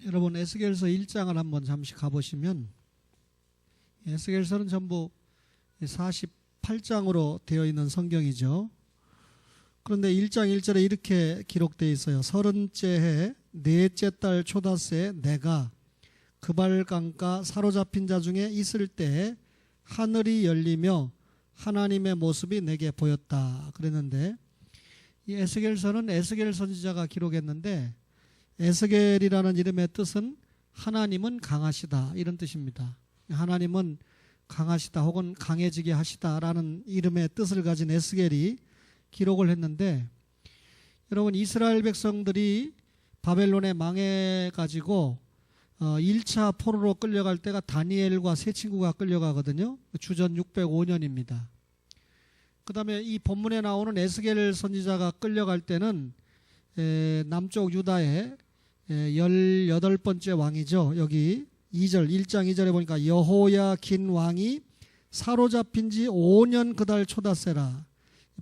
여러분 에스겔서 1장을 한번 잠시 가보시면 에스겔서는 전부 48장으로 되어 있는 성경이죠. 그런데 1장 1절에 이렇게 기록되어 있어요. 30째 해 넷째 달 초닷새 내가 그발강가 사로잡힌 자 중에 있을 때에 하늘이 열리며 하나님의 모습이 내게 보였다 그랬는데, 이 에스겔서는 에스겔 선지자가 기록했는데 에스겔이라는 이름의 뜻은 하나님은 강하시다 이런 뜻입니다. 하나님은 강하시다 혹은 강해지게 하시다라는 이름의 뜻을 가진 에스겔이 기록을 했는데, 여러분 이스라엘 백성들이 바벨론에 망해가지고 1차 포로로 끌려갈 때가 다니엘과 세 친구가 끌려가거든요. 주전 605년입니다. 그 다음에 이 본문에 나오는 에스겔 선지자가 끌려갈 때는 남쪽 유다의 18번째 왕이죠. 여기 2절 1장 2절에 보니까 여호야긴 왕이 사로잡힌 지 5년 그달 초닷새라.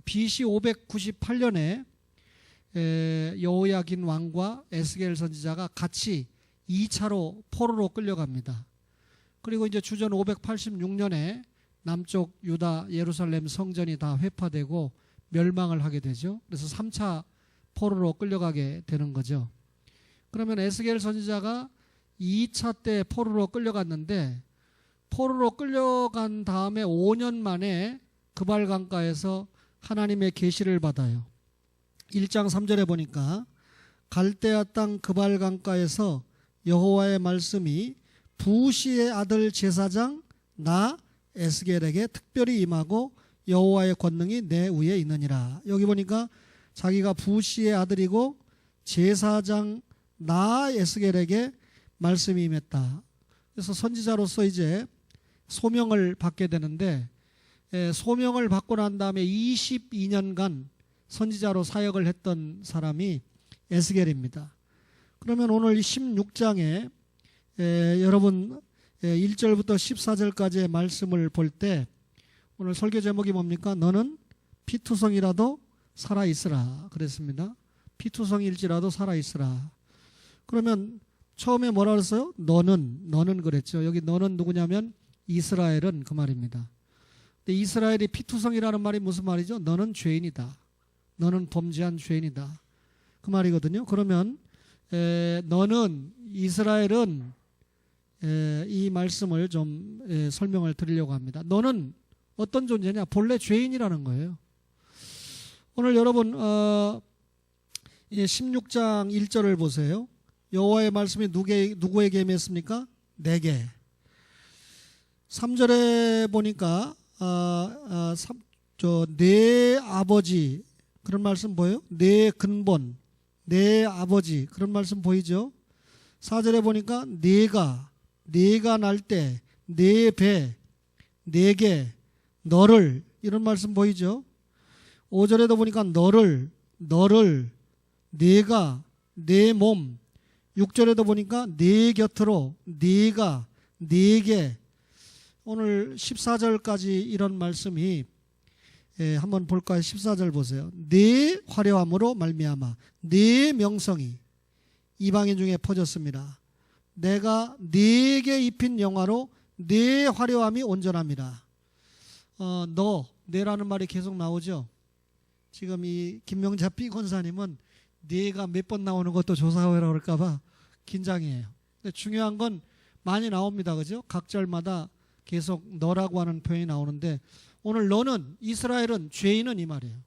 BC 598년에 여호야긴 왕과 에스겔 선지자가 같이 2차로 포로로 끌려갑니다. 그리고 이제 주전 586년에 남쪽 유다 예루살렘 성전이 다 회파되고 멸망을 하게 되죠. 그래서 3차 포로로 끌려가게 되는 거죠. 그러면 에스겔 선지자가 2차 때 포로로 끌려갔는데, 포로로 끌려간 다음에 5년 만에 그발강가에서 하나님의 계시를 받아요. 1장 3절에 보니까 갈대아 땅 그발강가에서 여호와의 말씀이 부시의 아들 제사장 나 에스겔에게 특별히 임하고 여호와의 권능이 내 위에 있느니라. 여기 보니까 자기가 부시의 아들이고 제사장 나 에스겔에게 말씀이 임했다. 그래서 선지자로서 이제 소명을 받게 되는데, 소명을 받고 난 다음에 22년간 선지자로 사역을 했던 사람이 에스겔입니다. 그러면 오늘 16장에 여러분 1절부터 14절까지의 말씀을 볼 때 오늘 설교 제목이 뭡니까? 너는 피투성이라도 살아있으라 그랬습니다. 피투성일지라도 살아있으라. 그러면 처음에 뭐라 그랬어요? 너는 그랬죠. 여기 너는 누구냐면 이스라엘은 그 말입니다. 근데 이스라엘이 피투성이라는 말이 무슨 말이죠? 너는 죄인이다. 너는 범죄한 죄인이다. 그 말이거든요. 그러면 너는 이스라엘은 이 말씀을 좀 설명을 드리려고 합니다. 너는 어떤 존재냐? 본래 죄인이라는 거예요. 오늘 여러분 16장 1절을 보세요. 여호와의 말씀이 누구에게 임했습니까? 내게. 3절에 보니까 내 아버지 그런 말씀 보여요? 내 근본, 내 아버지 그런 말씀 보이죠? 4절에 보니까 네가 날 때 내 배, 내게, 너를 이런 말씀 보이죠? 5절에도 보니까 너를, 네가, 내 몸. 6절에도 보니까 네 곁으로, 네가, 네게. 오늘 14절까지 이런 말씀이 한번 볼까요? 14절 보세요. 네 화려함으로 말미암아 네 명성이 이방인 중에 퍼졌습니다. 내가 네게 입힌 영화로 네 화려함이 온전함이라. 네라는 말이 계속 나오죠. 지금 이 김명자 비권사님은 네가 몇 번 나오는 것도 조사하라고 그럴까봐 긴장해요. 근데 중요한 건 많이 나옵니다. 그죠? 각 절마다 계속 너라고 하는 표현이 나오는데, 오늘 너는, 이스라엘은, 죄인은 이 말이에요.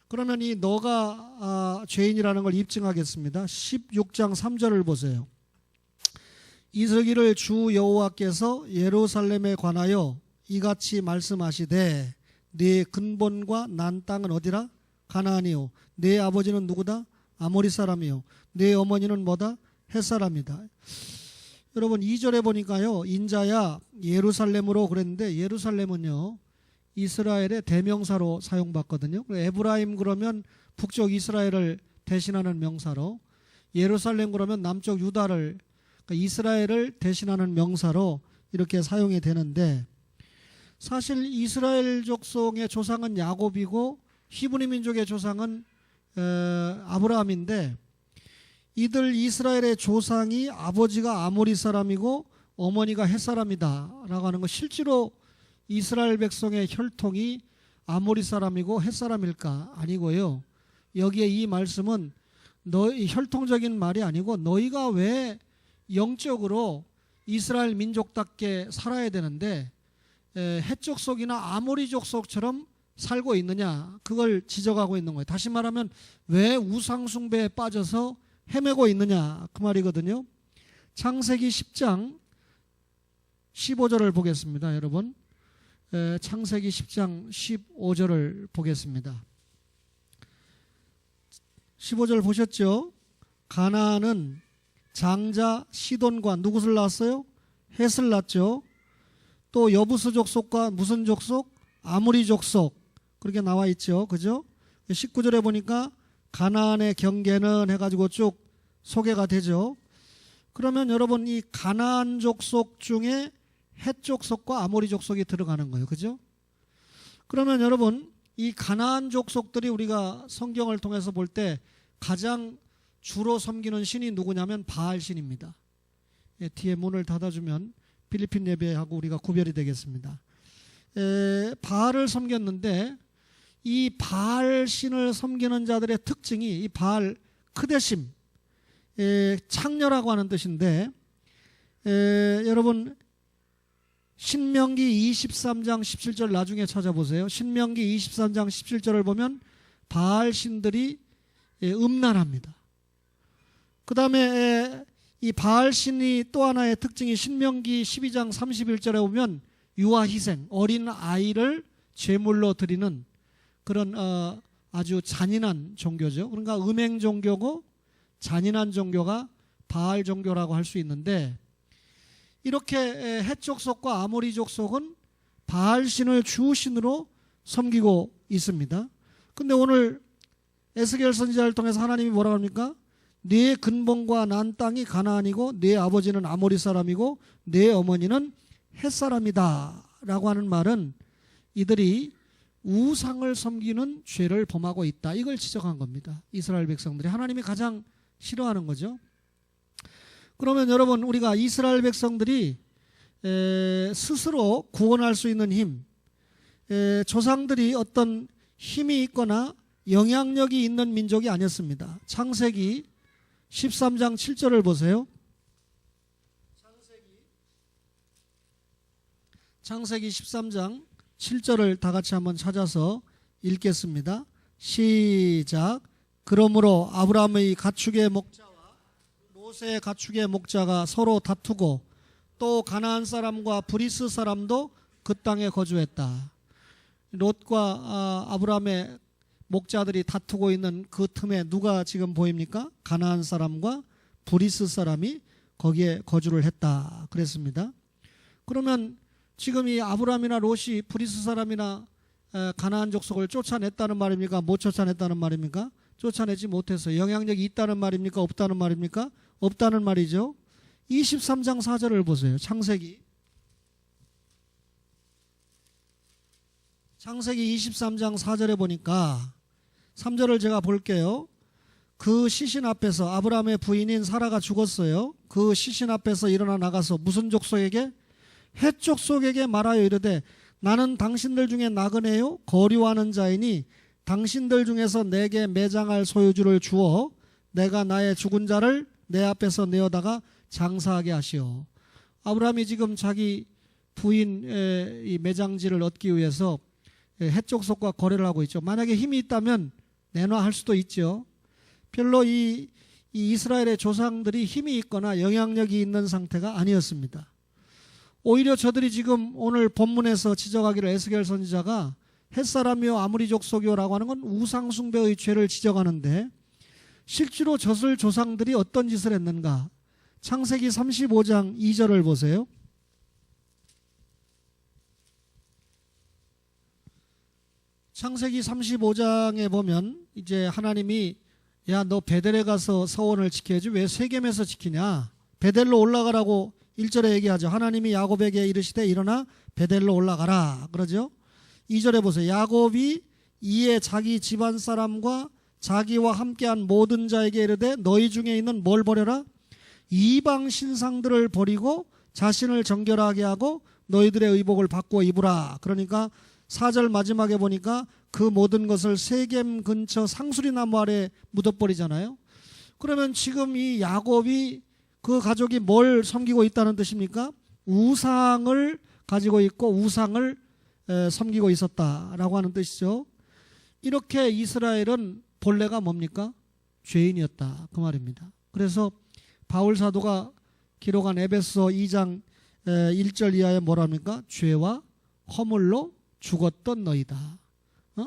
그러면 이 너가 죄인이라는 걸 입증하겠습니다. 16장 3절을 보세요. 이스기를 주 여호와께서 예루살렘에 관하여 이같이 말씀하시되 네 근본과 난 땅은 어디라? 가나안이요. 네 아버지는 누구다? 아모리 사람이요. 네 어머니는 뭐다? 헷 사람이다. 여러분 2절에 보니까요, 인자야 예루살렘으로 그랬는데, 예루살렘은요 이스라엘의 대명사로 사용받거든요. 에브라임 그러면 북쪽 이스라엘을 대신하는 명사로, 예루살렘 그러면 남쪽 유다를, 그러니까 이스라엘을 대신하는 명사로 이렇게 사용이 되는데, 사실 이스라엘 족속의 조상은 야곱이고 히브리 민족의 조상은 아브라함인데, 이들 이스라엘의 조상이 아버지가 아모리 사람이고 어머니가 헷 사람이다 라고 하는 거, 실제로 이스라엘 백성의 혈통이 아모리 사람이고 헷 사람일까? 아니고요. 여기에 이 말씀은 혈통적인 말이 아니고 너희가 왜 영적으로 이스라엘 민족답게 살아야 되는데 헷 족속이나 아모리 족속처럼 살고 있느냐, 그걸 지적하고 있는 거예요. 다시 말하면 왜 우상 숭배에 빠져서 헤매고 있느냐, 그 말이거든요. 창세기 10장 15절을 보겠습니다. 여러분, 창세기 10장 15절을 보겠습니다. 15절 보셨죠? 가나안은 장자 시돈과 누구를 낳았어요? 헷을 낳았죠. 또 여부스 족속과 무슨 족속? 아모리 족속, 그렇게 나와 있죠. 그죠? 19절에 보니까 가나안의 경계는 해가지고 쭉 소개가 되죠. 그러면 여러분, 이 가나안 족속 중에 헷 족속과 아모리 족속이 들어가는 거예요. 그죠? 그러면 여러분, 이 가나안 족속들이 우리가 성경을 통해서 볼 때 가장 주로 섬기는 신이 누구냐면 바알 신입니다. 뒤에 문을 닫아주면 필리핀 예배하고 우리가 구별이 되겠습니다. 바알을 섬겼는데 이 바알 신을 섬기는 자들의 특징이, 이 바알 크데심, 창녀라고 하는 뜻인데, 여러분 신명기 23장 17절 나중에 찾아보세요. 신명기 23장 17절을 보면 바알 신들이 음란합니다. 그 다음에 이 바알 신이 또 하나의 특징이 신명기 12장 31절에 보면 유아희생, 어린 아이를 제물로 드리는 그런 아주 잔인한 종교죠. 그러니까 음행 종교고 잔인한 종교가 바알 종교라고 할 수 있는데, 이렇게 헷 족속과 아모리 족속은 바알 신을 주신으로 섬기고 있습니다. 근데 오늘 에스겔 선지자를 통해서 하나님이 뭐라고 합니까? 네 근본과 난 땅이 가나안이고 네 아버지는 아모리 사람이고 네 어머니는 헷 사람이다 라고 하는 말은 이들이 우상을 섬기는 죄를 범하고 있다, 이걸 지적한 겁니다. 이스라엘 백성들이 하나님이 가장 싫어하는 거죠. 그러면 여러분, 우리가 이스라엘 백성들이 스스로 구원할 수 있는 힘, 조상들이 어떤 힘이 있거나 영향력이 있는 민족이 아니었습니다. 창세기 13장 7절을 보세요. 창세기 13장 7절을 다 같이 한번 찾아서 읽겠습니다. 시작. 그러므로 아브라함의 가축의 목자와 롯의 가축의 목자가 서로 다투고 또 가나안 사람과 브리스 사람도 그 땅에 거주했다. 롯과 아브라함의 목자들이 다투고 있는 그 틈에 누가 지금 보입니까? 가나안 사람과 브리스 사람이 거기에 거주를 했다 그랬습니다. 그러면 지금 이 아브라함이나 롯이 브리스 사람이나 가나안 족속을 쫓아냈다는 말입니까? 못 쫓아냈다는 말입니까? 쫓아내지 못해서 영향력이 있다는 말입니까? 없다는 말입니까? 없다는 말이죠. 23장 4절을 보세요. 창세기 23장 4절에 보니까 3절을 제가 볼게요. 그 시신 앞에서 아브라함의 부인인 사라가 죽었어요. 그 시신 앞에서 일어나 나가서 무슨 족속에게? 헷 족속에게 말하여 이르되 나는 당신들 중에 나그네요 거류하는 자이니 당신들 중에서 내게 매장할 소유주를 주어 내가 나의 죽은 자를 내 앞에서 내어다가 장사하게 하시오. 아브라함이 지금 자기 부인의 이 매장지를 얻기 위해서 헷 족속과 거래를 하고 있죠. 만약에 힘이 있다면 내놔 할 수도 있죠. 별로 이 이스라엘의 조상들이 힘이 있거나 영향력이 있는 상태가 아니었습니다. 오히려 저들이 지금 오늘 본문에서 지적하기를 에스겔 선지자가 헷사람이요 아모리 족속이요라고 하는 건 우상숭배의 죄를 지적하는데, 실제로 젖을 조상들이 어떤 짓을 했는가? 창세기 35장 2절을 보세요. 창세기 35장에 보면 이제 하나님이 야, 너 베델에 가서 서원을 지켜야지 왜 세겜에서 지키냐? 베델로 올라가라고 1절에 얘기하죠. 하나님이 야곱에게 이르시되 일어나 베델로 올라가라 그러죠. 2절에 보세요. 야곱이 이에 자기 집안 사람과 자기와 함께한 모든 자에게 이르되 너희 중에 있는 뭘 버려라? 이방 신상들을 버리고 자신을 정결하게 하고 너희들의 의복을 바꾸어 입으라. 그러니까 4절 마지막에 보니까 그 모든 것을 세겜 근처 상수리 나무 아래 묻어버리잖아요. 그러면 지금 이 야곱이 그 가족이 뭘 섬기고 있다는 뜻입니까? 우상을 가지고 있고 우상을 섬기고 있었다라고 하는 뜻이죠. 이렇게 이스라엘은 본래가 뭡니까? 죄인이었다 그 말입니다. 그래서 바울 사도가 기록한 에베소 2장 1절 이하에 뭐랍니까? 죄와 허물로 죽었던 너희다.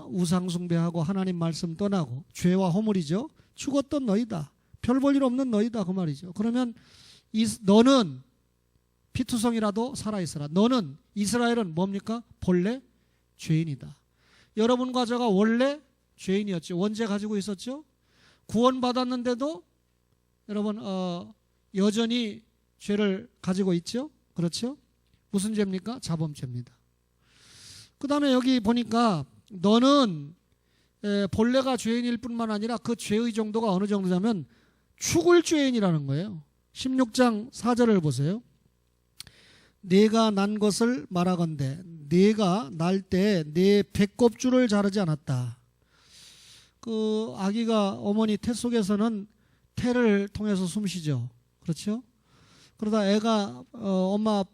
우상 숭배하고 하나님 말씀 떠나고 죄와 허물이죠. 죽었던 너희다. 별 볼 일 없는 너희다 그 말이죠. 그러면 너는 피투성이라도 살아있어라. 너는 이스라엘은 뭡니까? 본래 죄인이다. 여러분과 저가 원래 죄인이었죠. 원죄 가지고 있었죠. 구원받았는데도 여러분 여전히 죄를 가지고 있죠. 그렇죠? 무슨 죄입니까? 자범죄입니다. 그 다음에 여기 보니까 너는 본래가 죄인일 뿐만 아니라 그 죄의 정도가 어느 정도냐면 죽을 죄인이라는 거예요. 16장 4절을 보세요. 내가 난 것을 말하건대 내가 날 때 내 배꼽줄을 자르지 않았다. 그 아기가 어머니 태 속에서는 태를 통해서 숨쉬죠. 그렇죠? 그러다 애가 엄마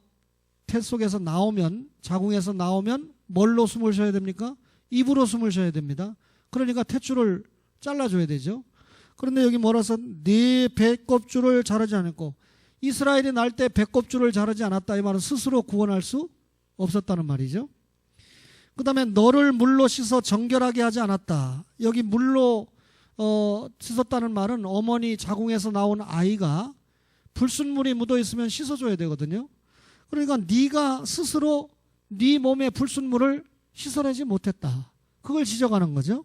태 속에서 나오면 자궁에서 나오면 뭘로 숨을 쉬어야 됩니까? 입으로 숨을 쉬어야 됩니다. 그러니까 탯줄을 잘라줘야 되죠. 그런데 여기 뭐라서 네 배꼽줄을 자르지 않았고 이스라엘이 날 때 배꼽줄을 자르지 않았다. 이 말은 스스로 구원할 수 없었다는 말이죠. 그 다음에 너를 물로 씻어 정결하게 하지 않았다. 여기 물로 씻었다는 말은 어머니 자궁에서 나온 아이가 불순물이 묻어 있으면 씻어줘야 되거든요. 그러니까 네가 스스로 네 몸의 불순물을 씻어내지 못했다. 그걸 지적하는 거죠.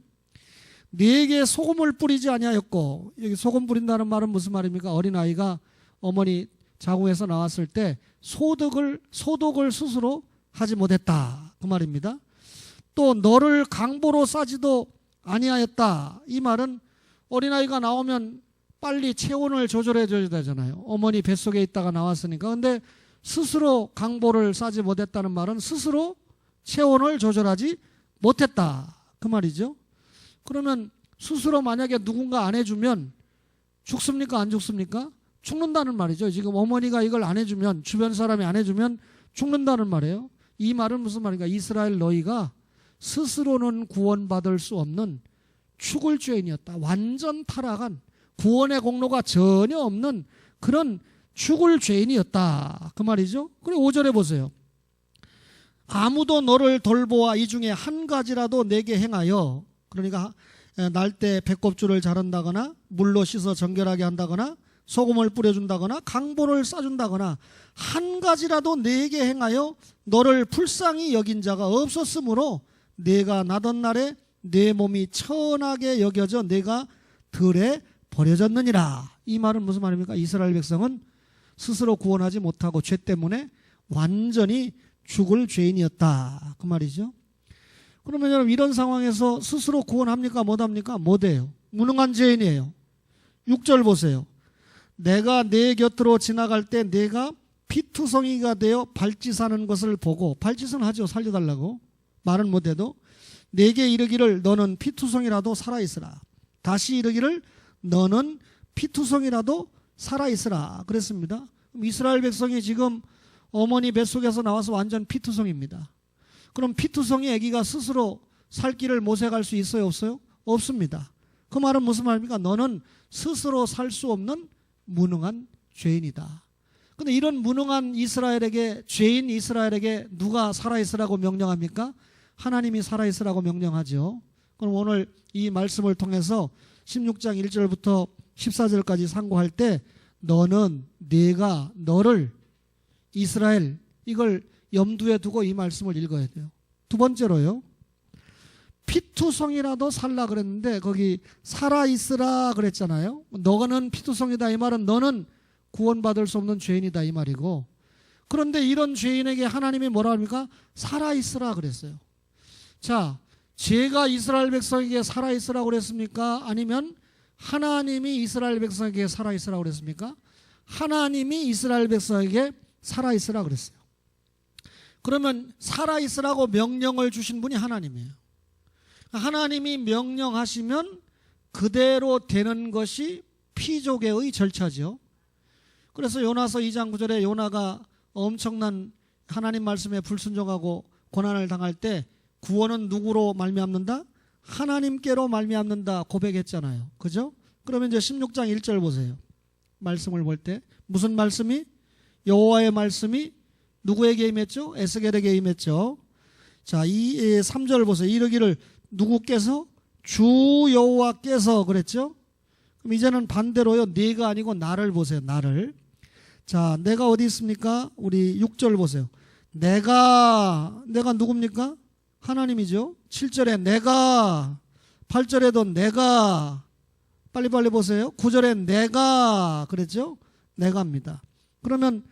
네게 소금을 뿌리지 아니하였고, 여기 소금 뿌린다는 말은 무슨 말입니까? 어린아이가 어머니 자궁에서 나왔을 때 소독을 스스로 하지 못했다 그 말입니다. 또 너를 강보로 싸지도 아니하였다. 이 말은 어린아이가 나오면 빨리 체온을 조절해 줘야 되잖아요. 어머니 뱃속에 있다가 나왔으니까. 근데 스스로 강보를 싸지 못했다는 말은 스스로 체온을 조절하지 못했다 그 말이죠. 그러면 스스로 만약에 누군가 안 해주면 죽습니까? 안 죽습니까? 죽는다는 말이죠. 지금 어머니가 이걸 안 해주면, 주변 사람이 안 해주면 죽는다는 말이에요. 이 말은 무슨 말인가? 이스라엘 너희가 스스로는 구원받을 수 없는 죽을 죄인이었다. 완전 타락한, 구원의 공로가 전혀 없는 그런 죽을 죄인이었다 그 말이죠. 그리고 5절에 보세요. 아무도 너를 돌보아 이 중에 한 가지라도 내게 행하여, 그러니까 날 때 배꼽줄을 자른다거나 물로 씻어 정결하게 한다거나 소금을 뿌려준다거나 강보를 싸준다거나 한 가지라도 내게 행하여 너를 불쌍히 여긴 자가 없었으므로 내가 나던 날에 내 몸이 천하게 여겨져 내가 들에 버려졌느니라. 이 말은 무슨 말입니까? 이스라엘 백성은 스스로 구원하지 못하고 죄 때문에 완전히 죽을 죄인이었다 그 말이죠. 그러면 여러분 이런 상황에서 스스로 구원합니까? 못합니까? 못해요. 무능한 죄인이에요. 6절 보세요. 내가 내 곁으로 지나갈 때 내가 피투성이가 되어 발짓하는 것을 보고, 발짓은 하죠. 살려달라고. 말은 못해도 내게 이르기를 너는 피투성이라도 살아있으라. 다시 이르기를 너는 피투성이라도 살아있으라 그랬습니다. 이스라엘 백성이 지금 어머니 뱃속에서 나와서 완전 피투성입니다. 그럼 피투성이 아기가 스스로 살 길을 모색할 수 있어요? 없어요? 없습니다. 그 말은 무슨 말입니까? 너는 스스로 살 수 없는 무능한 죄인이다. 근데 이런 무능한 이스라엘에게, 죄인 이스라엘에게 누가 살아있으라고 명령합니까? 하나님이 살아있으라고 명령하죠. 그럼 오늘 이 말씀을 통해서 16장 1절부터 14절까지 상고할 때 너는, 내가, 너를, 이스라엘, 이걸 염두에 두고 이 말씀을 읽어야 돼요. 두 번째로요, 피투성이라도 살라 그랬는데 거기 살아있으라 그랬잖아요. 너는 피투성이다 이 말은 너는 구원받을 수 없는 죄인이다 이 말이고, 그런데 이런 죄인에게 하나님이 뭐라 합니까? 살아있으라 그랬어요. 자, 제가 이스라엘 백성에게 살아있으라고 그랬습니까? 아니면 하나님이 이스라엘 백성에게 살아있으라고 그랬습니까? 하나님이 이스라엘 백성에게 살아있으라고 그랬어요. 그러면 살아있으라고 명령을 주신 분이 하나님이에요. 하나님이 명령하시면 그대로 되는 것이 피조계의 절차죠. 그래서 요나서 2장 9절에 요나가 엄청난 하나님 말씀에 불순종하고 고난을 당할 때 구원은 누구로 말미암는다? 하나님께로 말미암는다 고백했잖아요. 그죠? 그러면 이제 16장 1절 보세요. 말씀을 볼 때 무슨 말씀이? 여호와의 말씀이 누구에게 임했죠? 에스겔에게 임했죠. 자, 이 3절 보세요. 이르기를 누구께서? 주 여호와께서 그랬죠? 그럼 이제는 반대로요. 네가 아니고 나를 보세요. 나를. 자, 내가 어디 있습니까? 우리 6절 보세요. 내가 누굽니까? 하나님이죠. 7절에 내가, 8절에도 내가, 빨리빨리 보세요. 9절에 내가 그랬죠? 내가입니다. 그러면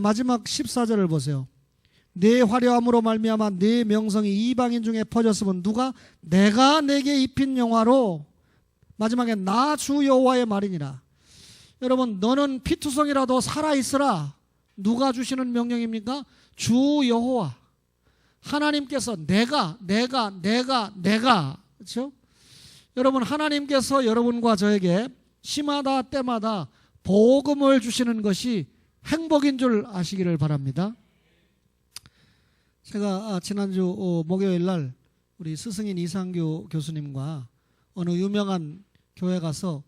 마지막 14절을 보세요. 내 화려함으로 말미암아 내 명성이 이방인 중에 퍼졌으면 누가? 내가 내게 입힌 영화로 마지막에 나 주 여호와의 말이니라. 여러분, 너는 피투성이라도 살아있으라. 누가 주시는 명령입니까? 주 여호와 하나님께서 내가 그렇죠? 여러분, 하나님께서 여러분과 저에게 시마다 때마다 복음을 주시는 것이 행복인 줄 아시기를 바랍니다. 제가 지난주 목요일 날 우리 스승인 이상규 교수님과 어느 유명한 교회 가서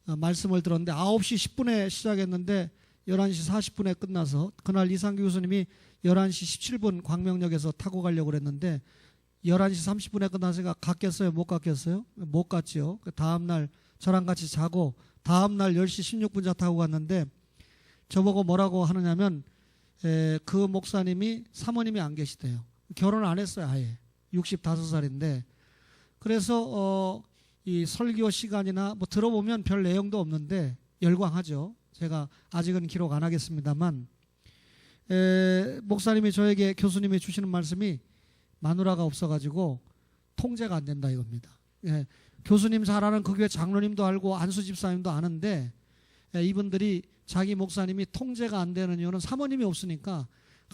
말씀을 들었는데 9시 10분에 시작했는데 11시 40분에 끝나서, 그날 이상규 교수님이 11시 17분 광명역에서 타고 가려고 그랬는데 11시 30분에 끝나서가 갔겠어요? 못 갔겠어요? 못 갔죠. 다음날 저랑 같이 자고 다음날 10시 16분자 타고 갔는데 저보고 뭐라고 하느냐면 그 목사님이 사모님이 안 계시대요. 결혼을 안 했어요. 아예 65살인데. 그래서 이 설교 시간이나 뭐 들어보면 별 내용도 없는데 열광하죠. 제가 아직은 기록 안 하겠습니다만 목사님이 저에게, 교수님이 주시는 말씀이 마누라가 없어가지고 통제가 안 된다 이겁니다. 교수님 잘 아는 그 교회 장로님도 알고 안수 집사님도 아는데 이분들이 자기 목사님이 통제가 안 되는 이유는 사모님이 없으니까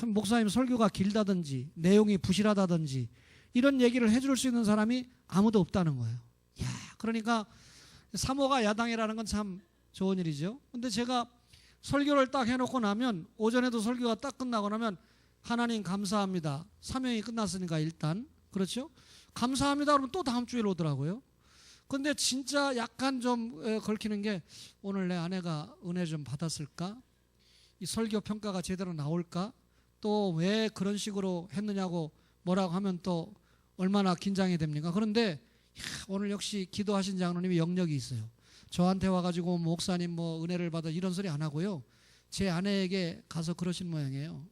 목사님 설교가 길다든지 내용이 부실하다든지 이런 얘기를 해줄 수 있는 사람이 아무도 없다는 거예요. 야, 그러니까 사모가 야당이라는 건 참 좋은 일이죠. 근데 제가 설교를 딱 해놓고 나면, 오전에도 설교가 딱 끝나고 나면 하나님 감사합니다. 사명이 끝났으니까 일단, 그렇죠? 감사합니다 그러면 또 다음 주에 오더라고요. 근데 진짜 약간 좀 걸키는 게, 오늘 내 아내가 은혜 좀 받았을까? 이 설교 평가가 제대로 나올까? 또 왜 그런 식으로 했느냐고 뭐라고 하면 또 얼마나 긴장이 됩니까? 그런데 오늘 역시 기도하신 장로님이 영역이 있어요. 저한테 와가지고 목사님 뭐 은혜를 받아 이런 소리 안 하고요. 제 아내에게 가서 그러신 모양이에요.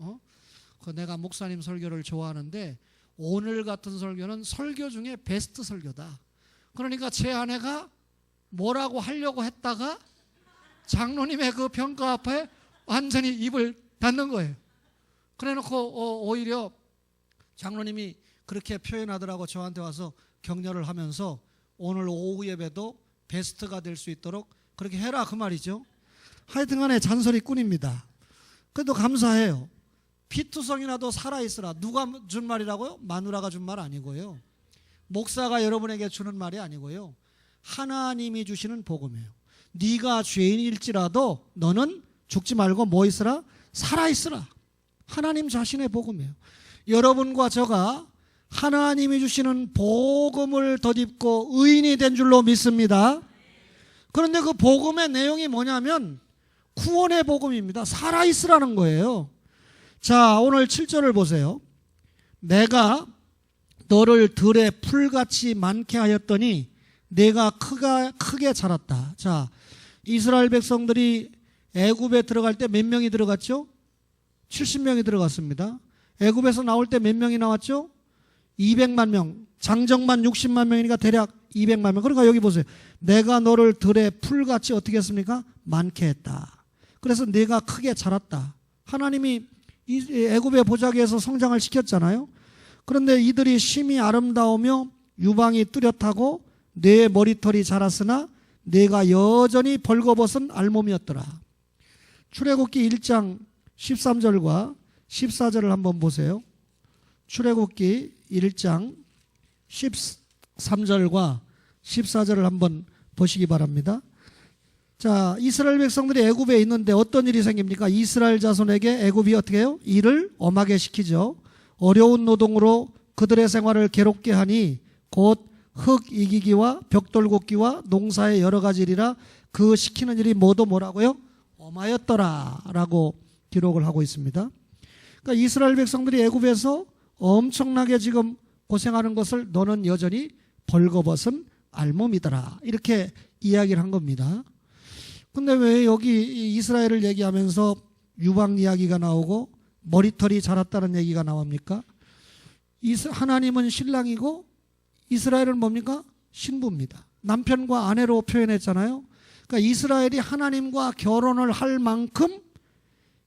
내가 목사님 설교를 좋아하는데 오늘 같은 설교는 설교 중에 베스트 설교다. 그러니까 제 아내가 뭐라고 하려고 했다가 장로님의 그 평가 앞에 완전히 입을 닫는 거예요. 그래놓고 오히려 장로님이 그렇게 표현하더라고. 저한테 와서 격려를 하면서 오늘 오후 예배도 베스트가 될 수 있도록 그렇게 해라 그 말이죠. 하여튼간에 잔소리꾼입니다. 그래도 감사해요. 피투성이라도 살아있으라. 누가 준 말이라고요? 마누라가 준 말 아니고요. 목사가 여러분에게 주는 말이 아니고요. 하나님이 주시는 복음이에요. 네가 죄인일지라도 너는 죽지 말고 뭐 있으라? 살아있으라. 하나님 자신의 복음이에요. 여러분과 저가 하나님이 주시는 복음을 덧입고 의인이 된 줄로 믿습니다. 그런데 그 복음의 내용이 뭐냐면 구원의 복음입니다. 살아있으라는 거예요. 자, 오늘 7절을 보세요. 내가 너를 들에 풀같이 많게 하였더니 내가 크게 자랐다. 자, 이스라엘 백성들이 애굽에 들어갈 때 몇 명이 들어갔죠? 70명이 들어갔습니다. 애굽에서 나올 때 몇 명이 나왔죠? 200만 명. 장정만 60만 명이니까 대략 200만 명. 그러니까 여기 보세요. 내가 너를 들에 풀같이 어떻게 했습니까? 많게 했다. 그래서 내가 크게 자랐다. 하나님이 애굽의 보자기에서 성장을 시켰잖아요. 그런데 이들이 심히 아름다우며 유방이 뚜렷하고 내 머리털이 자랐으나 내가 여전히 벌거벗은 알몸이었더라. 출애굽기 1장 13절과 14절을 한번 보세요. 출애굽기 1장 13절과 14절을 한번 보시기 바랍니다. 자, 이스라엘 백성들이 애굽에 있는데 어떤 일이 생깁니까? 이스라엘 자손에게 애굽이 어떻게 해요? 일을 엄하게 시키죠. 어려운 노동으로 그들의 생활을 괴롭게 하니 곧 흙 이기기와 벽돌 굽기와 농사의 여러 가지 일이라 그 시키는 일이 모두 뭐라고요? 엄하였더라 라고 기록을 하고 있습니다. 그러니까 이스라엘 백성들이 애굽에서 엄청나게 지금 고생하는 것을 너는 여전히 벌거벗은 알몸이더라 이렇게 이야기를 한 겁니다. 근데 왜 여기 이스라엘을 얘기하면서 유방 이야기가 나오고 머리털이 자랐다는 얘기가 나옵니까? 하나님은 신랑이고 이스라엘은 뭡니까? 신부입니다. 남편과 아내로 표현했잖아요. 그러니까 이스라엘이 하나님과 결혼을 할 만큼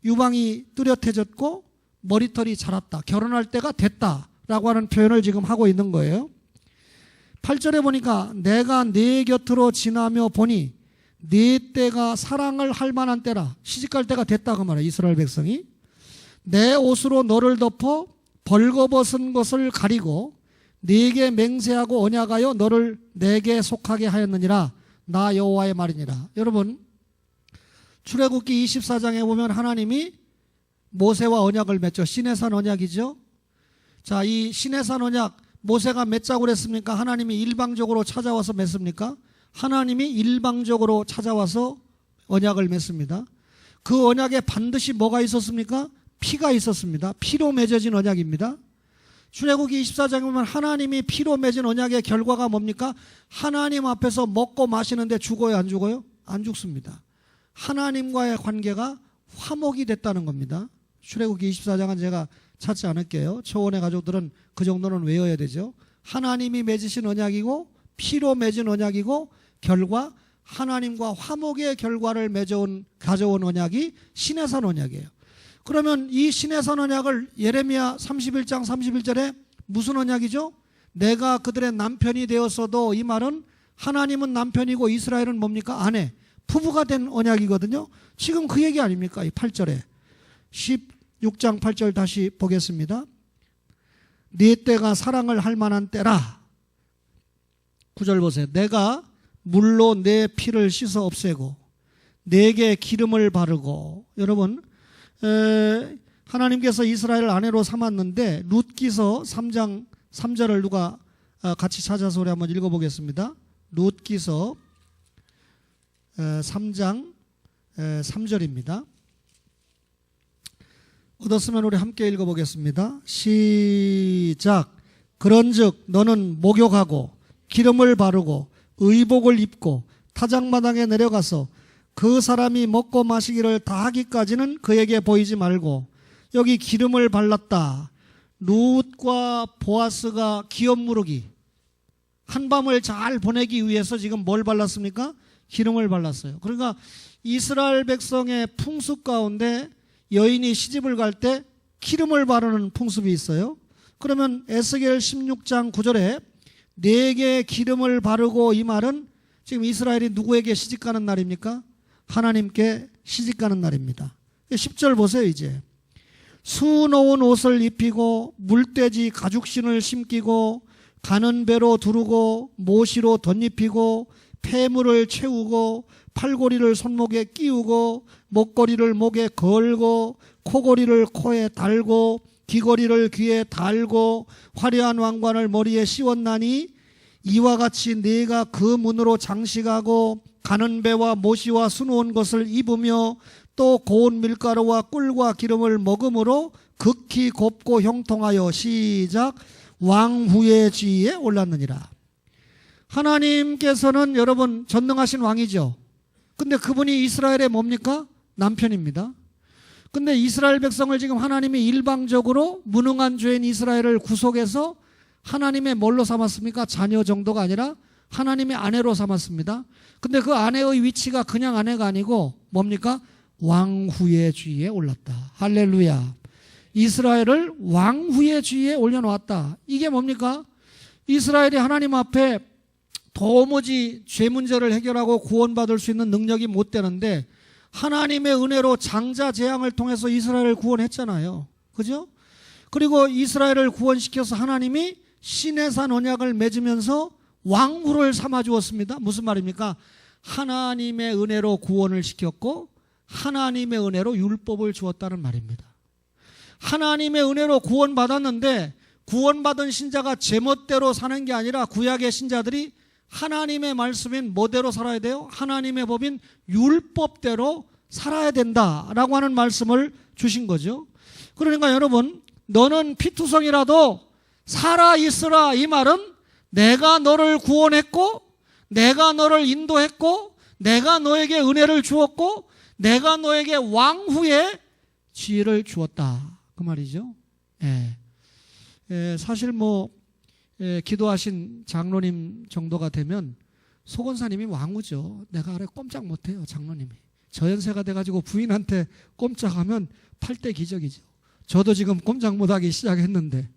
유방이 뚜렷해졌고 머리털이 자랐다. 결혼할 때가 됐다라고 하는 표현을 지금 하고 있는 거예요. 8절에 보니까 내가 네 곁으로 지나며 보니 네 때가 사랑을 할 만한 때라. 시집갈 때가 됐다 그 말이에요. 이스라엘 백성이. 내 옷으로 너를 덮어 벌거벗은 것을 가리고 네게 맹세하고 언약하여 너를 내게 속하게 하였느니라. 나 여호와의 말이니라. 여러분 출애굽기 24장에 보면 하나님이 모세와 언약을 맺죠. 시내산 언약이죠. 자, 이 시내산 언약 모세가 맺자고 그랬습니까? 하나님이 일방적으로 찾아와서 맺습니까? 하나님이 일방적으로 찾아와서 언약을 맺습니다. 그 언약에 반드시 뭐가 있었습니까? 피가 있었습니다. 피로 맺어진 언약입니다. 출애굽기 24장에 보면 하나님이 피로 맺은 언약의 결과가 뭡니까? 하나님 앞에서 먹고 마시는데 죽어요, 안 죽어요? 안 죽습니다. 하나님과의 관계가 화목이 됐다는 겁니다. 출애굽기 24장은 제가 찾지 않을게요. 초원의 가족들은 그 정도는 외워야 되죠. 하나님이 맺으신 언약이고 피로 맺은 언약이고 결과 하나님과 화목의 결과를 가져온 언약이 시내산 언약이에요. 그러면 이 시내산 언약을 예레미야 31장 31절에 무슨 언약이죠? 내가 그들의 남편이 되었어도, 이 말은 하나님은 남편이고 이스라엘은 뭡니까? 아내, 부부가 된 언약이거든요. 지금 그 얘기 아닙니까? 이 8절에 16장 8절 다시 보겠습니다. 네 때가 사랑을 할 만한 때라. 9절 보세요. 내가 물로 내 피를 씻어 없애고 내게 기름을 바르고. 여러분 하나님께서 이스라엘을 아내로 삼았는데 룻기서 3장 3절을 누가 같이 찾아서 우리 한번 읽어보겠습니다. 룻기서 3장 3절입니다. 얻었으면 우리 함께 읽어보겠습니다. 시작. 그런즉 너는 목욕하고 기름을 바르고 의복을 입고 타작마당에 내려가서 그 사람이 먹고 마시기를 다 하기까지는 그에게 보이지 말고. 여기 기름을 발랐다. 룻과 보아스가 기업 무르기, 한밤을 잘 보내기 위해서 지금 뭘 발랐습니까? 기름을 발랐어요. 그러니까 이스라엘 백성의 풍습 가운데 여인이 시집을 갈 때 기름을 바르는 풍습이 있어요. 그러면 에스겔 16장 9절에 내게 기름을 바르고, 이 말은 지금 이스라엘이 누구에게 시집가는 날입니까? 하나님께 시집가는 날입니다. 10절 보세요. 이제 수놓은 옷을 입히고 물돼지 가죽신을 심기고 가는 배로 두르고 모시로 덧입히고 폐물을 채우고 팔고리를 손목에 끼우고 목걸이를 목에 걸고 코고리를 코에 달고 귀걸이를 귀에 달고 화려한 왕관을 머리에 씌웠나니 이와 같이 네가 그 문으로 장식하고 가는 배와 모시와 수놓은 것을 입으며 또 고운 밀가루와 꿀과 기름을 먹음으로 극히 곱고 형통하여 시작 왕후의 지위에 올랐느니라. 하나님께서는 여러분 전능하신 왕이죠. 근데 그분이 이스라엘의 뭡니까? 남편입니다. 근데 이스라엘 백성을 지금 하나님이 일방적으로 무능한 죄인 이스라엘을 구속해서 하나님의 뭘로 삼았습니까? 자녀 정도가 아니라 하나님의 아내로 삼았습니다. 근데 그 아내의 위치가 그냥 아내가 아니고 뭡니까? 왕후의 지위에 올랐다. 할렐루야. 이스라엘을 왕후의 지위에 올려놓았다. 이게 뭡니까? 이스라엘이 하나님 앞에 도무지 죄 문제를 해결하고 구원받을 수 있는 능력이 못 되는데 하나님의 은혜로 장자 재앙을 통해서 이스라엘을 구원했잖아요. 그죠? 그리고 이스라엘을 구원시켜서 하나님이 시내산 언약을 맺으면서 왕후를 삼아 주었습니다. 무슨 말입니까? 하나님의 은혜로 구원을 시켰고 하나님의 은혜로 율법을 주었다는 말입니다. 하나님의 은혜로 구원받았는데 구원받은 신자가 제멋대로 사는 게 아니라 구약의 신자들이 하나님의 말씀인 뭐대로 살아야 돼요? 하나님의 법인 율법대로 살아야 된다라고 하는 말씀을 주신 거죠. 그러니까 여러분, 너는 피투성이라도 살아있으라, 이 말은 내가 너를 구원했고 내가 너를 인도했고 내가 너에게 은혜를 주었고 내가 너에게 왕후의 지위를 주었다, 그 말이죠. 사실 기도하신 장로님 정도가 되면 소건사님이 왕후죠. 내가 아래 꼼짝 못해요. 장로님이 저연세가 돼가지고 부인한테 꼼짝하면 8대 기적이죠. 저도 지금 꼼짝 못하기 시작했는데,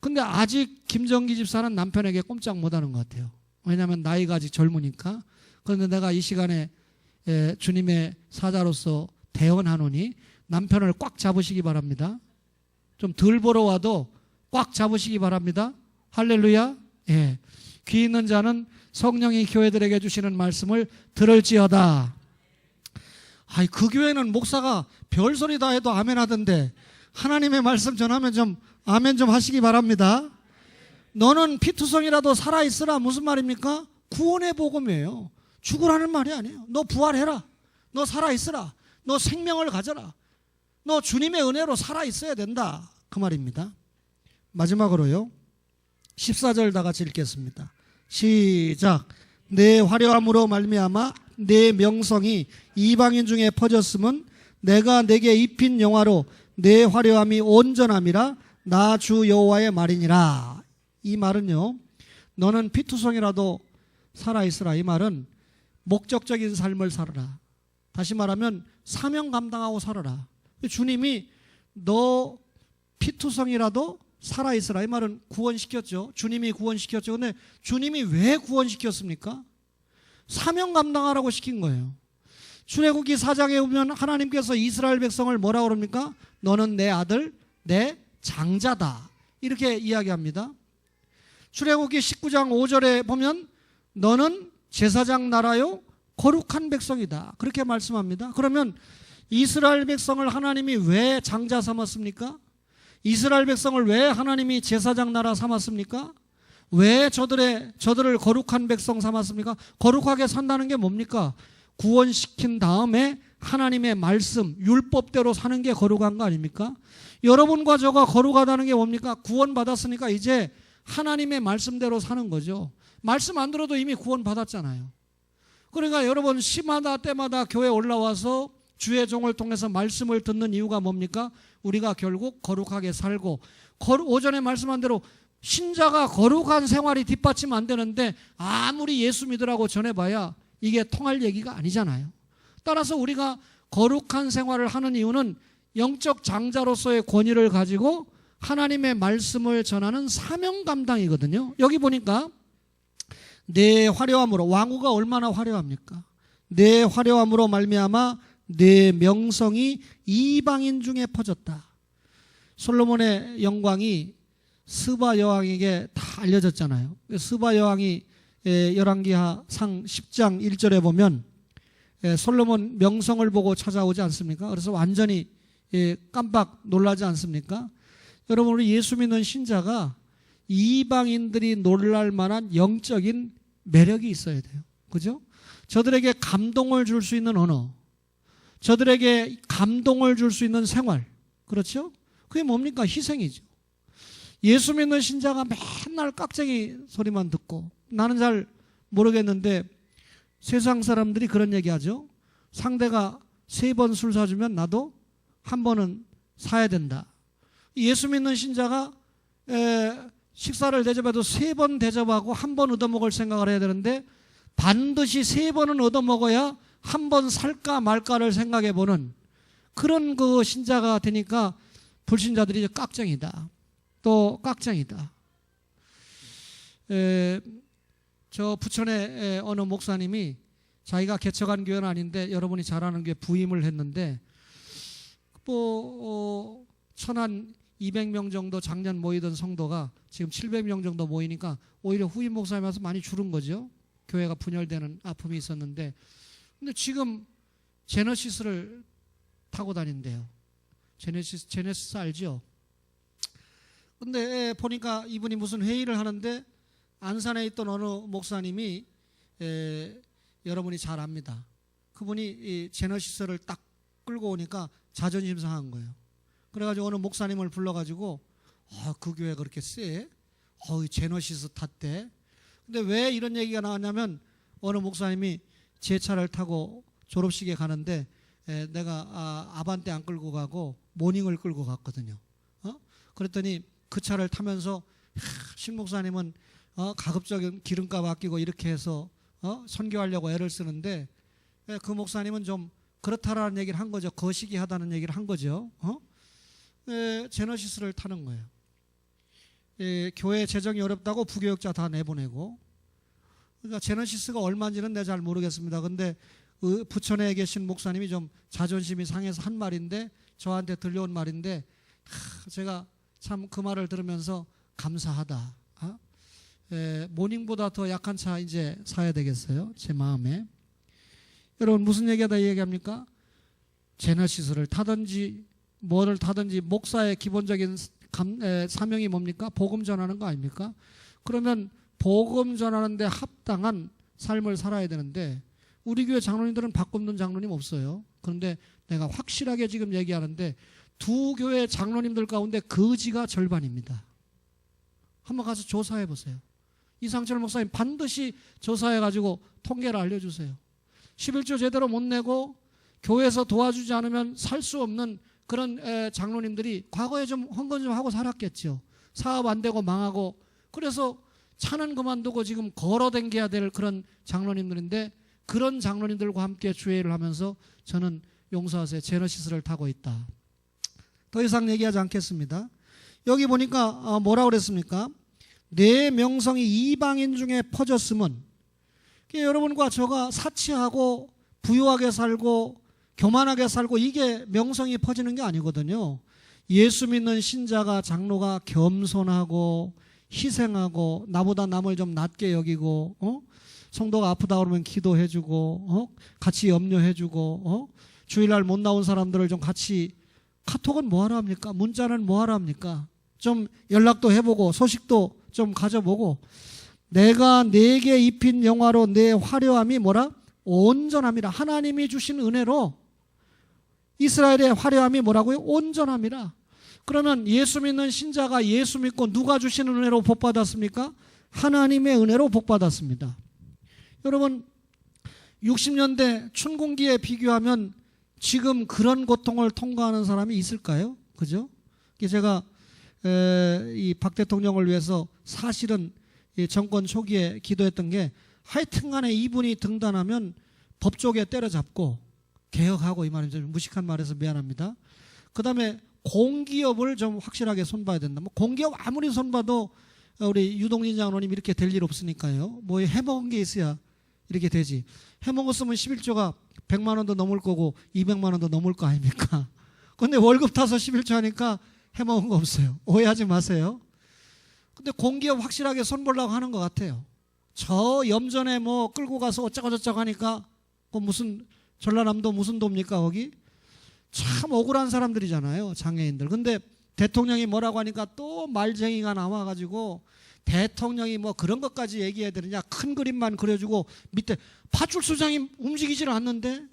근데 아직 김정기 집사는 남편에게 꼼짝 못하는 것 같아요. 왜냐하면 나이가 아직 젊으니까. 그런데 내가 이 시간에 주님의 사자로서 대언하노니 남편을 꽉 잡으시기 바랍니다. 좀 덜 보러 와도 꽉 잡으시기 바랍니다. 할렐루야. 귀 있는 자는 성령이 교회들에게 주시는 말씀을 들을지어다. 그 교회는 목사가 별소리 다 해도 아멘 하던데 하나님의 말씀 전하면 좀 아멘 좀 하시기 바랍니다. 너는 피투성이라도 살아있으라, 무슨 말입니까? 구원의 복음이에요. 죽으라는 말이 아니에요. 너 부활해라, 너 살아있으라, 너 생명을 가져라, 너 주님의 은혜로 살아있어야 된다, 그 말입니다. 마지막으로요, 14절 다 같이 읽겠습니다. 시작. 내 화려함으로 말미암아 내 명성이 이방인 중에 퍼졌음은 내가 내게 입힌 영화로 내 화려함이 온전함이라 나 주 여호와의 말이니라. 이 말은요, 너는 피투성이라도 살아있으라, 이 말은 목적적인 삶을 살아라. 다시 말하면 사명 감당하고 살아라. 주님이 너 피투성이라도 살아있으라, 이 말은 구원시켰죠. 주님이 구원시켰죠. 근데 주님이 왜 구원시켰습니까? 사명 감당하라고 시킨 거예요. 출애굽기 4장에 보면 하나님께서 이스라엘 백성을 뭐라고 그럽니까? 너는 내 아들, 내 장자다, 이렇게 이야기합니다. 출애굽기 19장 5절에 보면 너는 제사장 나라요 거룩한 백성이다, 그렇게 말씀합니다. 그러면 이스라엘 백성을 하나님이 왜 장자 삼았습니까? 이스라엘 백성을 왜 하나님이 제사장 나라 삼았습니까? 왜 저들을 거룩한 백성 삼았습니까? 거룩하게 산다는 게 뭡니까? 구원시킨 다음에 하나님의 말씀, 율법대로 사는 게 거룩한 거 아닙니까? 여러분과 저가 거룩하다는 게 뭡니까? 구원받았으니까 이제 하나님의 말씀대로 사는 거죠. 말씀 안 들어도 이미 구원받았잖아요. 그러니까 여러분, 시마다 때마다 교회 올라와서 주의 종을 통해서 말씀을 듣는 이유가 뭡니까? 우리가 결국 거룩하게 살고, 오전에 말씀한 대로 신자가 거룩한 생활이 뒷받침 안 되는데 아무리 예수 믿으라고 전해봐야 이게 통할 얘기가 아니잖아요. 따라서 우리가 거룩한 생활을 하는 이유는 영적 장자로서의 권위를 가지고 하나님의 말씀을 전하는 사명 감당이거든요. 여기 보니까 내 화려함으로, 왕후가 얼마나 화려합니까? 내 화려함으로 말미암아 내 명성이 이방인 중에 퍼졌다. 솔로몬의 영광이 스바 여왕에게 다 알려졌잖아요. 스바 여왕이 열왕기하상 10장 1절에 보면 솔로몬 명성을 보고 찾아오지 않습니까? 그래서 완전히 깜빡 놀라지 않습니까? 여러분, 우리 예수 믿는 신자가 이방인들이 놀랄 만한 영적인 매력이 있어야 돼요. 그죠? 저들에게 감동을 줄 수 있는 언어, 저들에게 감동을 줄 수 있는 생활, 그렇죠? 그게 뭡니까? 희생이죠. 예수 믿는 신자가 맨날 깍쟁이 소리만 듣고, 나는 잘 모르겠는데 세상 사람들이 그런 얘기하죠. 상대가 3번 술 사주면 나도 한 번은 사야 된다. 예수 믿는 신자가 식사를 대접해도 3번 대접하고 한 번 얻어먹을 생각을 해야 되는데 반드시 3번은 얻어먹어야 한 번 살까 말까를 생각해보는 그런 그 신자가 되니까 불신자들이 깍쟁이다, 또 깍쟁이다. 저 부천의 어느 목사님이 자기가 개척한 교회는 아닌데 여러분이 잘 아는 교회 부임을 했는데 뭐 천안 200명 정도 작년 모이던 성도가 지금 700명 정도 모이니까 오히려 후임 목사님 와서 많이 줄은 거죠. 교회가 분열되는 아픔이 있었는데 근데 지금 제너시스를 타고 다닌대요. 제네시스 알죠? 근데 보니까 이분이 무슨 회의를 하는데 안산에 있던 어느 목사님이 여러분이 잘 압니다. 그분이 이 제너시스를 딱 끌고 오니까 자존심 상한 거예요. 그래가지고 어느 목사님을 불러가지고 그 교회 그렇게 쎄? 제너시스 탔대. 근데 왜 이런 얘기가 나왔냐면 어느 목사님이 제 차를 타고 졸업식에 가는데 내가 아반떼 안 끌고 가고 모닝을 끌고 갔거든요. 그랬더니 그 차를 타면서 신 목사님은 가급적인 기름값 아끼고 이렇게 해서 선교하려고 애를 쓰는데 그 목사님은 좀 그렇다라는 얘기를 한 거죠. 거시기하다는 얘기를 한 거죠. 제너시스를 타는 거예요. 교회 재정이 어렵다고 부교육자 다 내보내고. 그러니까 제너시스가 얼마인지는 내가 잘 모르겠습니다. 근데 부천에 계신 목사님이 좀 자존심이 상해서 한 말인데 저한테 들려온 말인데 제가 참 그 말을 들으면서 감사하다. 모닝보다 더 약한 차 이제 사야 되겠어요. 제 마음에. 여러분 무슨 얘기하다 얘기합니까? 제너시스를 타든지 뭐를 타든지 목사의 기본적인 사명이 뭡니까? 복음 전하는 거 아닙니까? 그러면 복음 전하는 데 합당한 삶을 살아야 되는데 우리 교회 장로님들은 바꿈는 장로님 없어요. 그런데 내가 확실하게 지금 얘기하는데 두 교회 장로님들 가운데 거지가 절반입니다. 한번 가서 조사해 보세요. 이상철 목사님 반드시 조사해가지고 통계를 알려주세요. 11조 제대로 못 내고 교회에서 도와주지 않으면 살 수 없는 그런 장로님들이 과거에 좀 헌금 좀 하고 살았겠죠. 사업 안 되고 망하고 그래서 차는 그만두고 지금 걸어 댕겨야 될 그런 장로님들인데 그런 장로님들과 함께 주회를 하면서 저는 용서하세요. 제너시스를 타고 있다. 더 이상 얘기하지 않겠습니다. 여기 보니까 뭐라고 그랬습니까? 내 명성이 이방인 중에 퍼졌으면 여러분과 저가 사치하고 부유하게 살고 교만하게 살고 이게 명성이 퍼지는 게 아니거든요. 예수 믿는 신자가 장로가 겸손하고 희생하고 나보다 남을 좀 낮게 여기고 성도가 아프다 그러면 기도해주고 같이 염려해주고 주일날 못 나온 사람들을 좀 같이 카톡은 뭐하러 합니까? 문자는 뭐하러 합니까? 좀 연락도 해보고 소식도 좀 가져보고 내가 내게 입힌 영화로 내 화려함이 뭐라? 온전함이라. 하나님이 주신 은혜로 이스라엘의 화려함이 뭐라고요? 온전함이라. 그러면 예수 믿는 신자가 예수 믿고 누가 주신 은혜로 복받았습니까? 하나님의 은혜로 복받았습니다. 여러분 60년대 춘공기에 비교하면 지금 그런 고통을 통과하는 사람이 있을까요? 그죠? 제가 이 박 대통령을 위해서 사실은 정권 초기에 기도했던 게 하여튼간에 이분이 등단하면 법조계 때려잡고 개혁하고 이 말은 좀 무식한 말해서 미안합니다. 그 다음에 공기업을 좀 확실하게 손봐야 된다. 뭐 공기업 아무리 손봐도 우리 유동진 장로님 이렇게 될 일 없으니까요. 뭐 해먹은 게 있어야 이렇게 되지. 해먹었으면 11조가 100만 원도 넘을 거고 200만 원도 넘을 거 아닙니까? 근데 월급 타서 11조 하니까 해먹은 거 없어요. 오해하지 마세요. 근데 공기업 확실하게 손보려고 하는 것 같아요. 저 염전에 뭐 끌고 가서 어쩌고저쩌고 하니까 그 무슨 전라남도 무슨 도입니까 거기? 참 억울한 사람들이잖아요. 장애인들. 근데 대통령이 뭐라고 하니까 또 말쟁이가 나와가지고 대통령이 뭐 그런 것까지 얘기해야 되느냐. 큰 그림만 그려주고 밑에 파출소장이 움직이질 않는데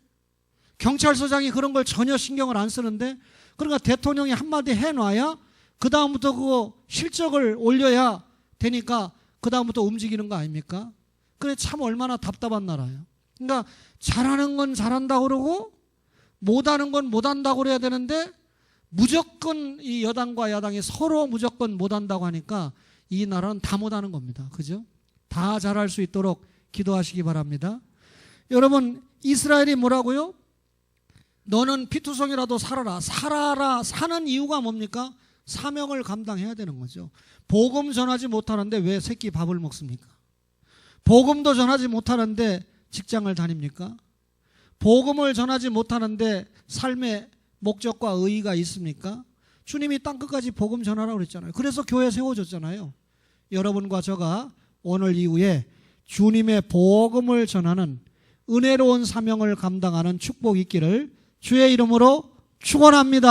경찰서장이 그런 걸 전혀 신경을 안 쓰는데 그러니까 대통령이 한마디 해놔야 그 다음부터 그거 실적을 올려야 되니까 그 다음부터 움직이는 거 아닙니까? 그래 참 얼마나 답답한 나라예요. 그러니까 잘하는 건 잘한다고 그러고 못하는 건 못한다고 그래야 되는데 무조건 이 여당과 야당이 서로 무조건 못한다고 하니까 이 나라는 다 못하는 겁니다. 그죠? 다 잘할 수 있도록 기도하시기 바랍니다. 여러분 이스라엘이 뭐라고요? 너는 피투성이라도 살아라. 살아라. 사는 이유가 뭡니까? 사명을 감당해야 되는 거죠. 복음 전하지 못하는데 왜 새끼 밥을 먹습니까? 복음도 전하지 못하는데 직장을 다닙니까? 복음을 전하지 못하는데 삶의 목적과 의의가 있습니까? 주님이 땅끝까지 복음 전하라고 그랬잖아요. 그래서 교회 세워졌잖아요. 여러분과 저가 오늘 이후에 주님의 복음을 전하는 은혜로운 사명을 감당하는 축복이 있기를 주의 이름으로 축원합니다.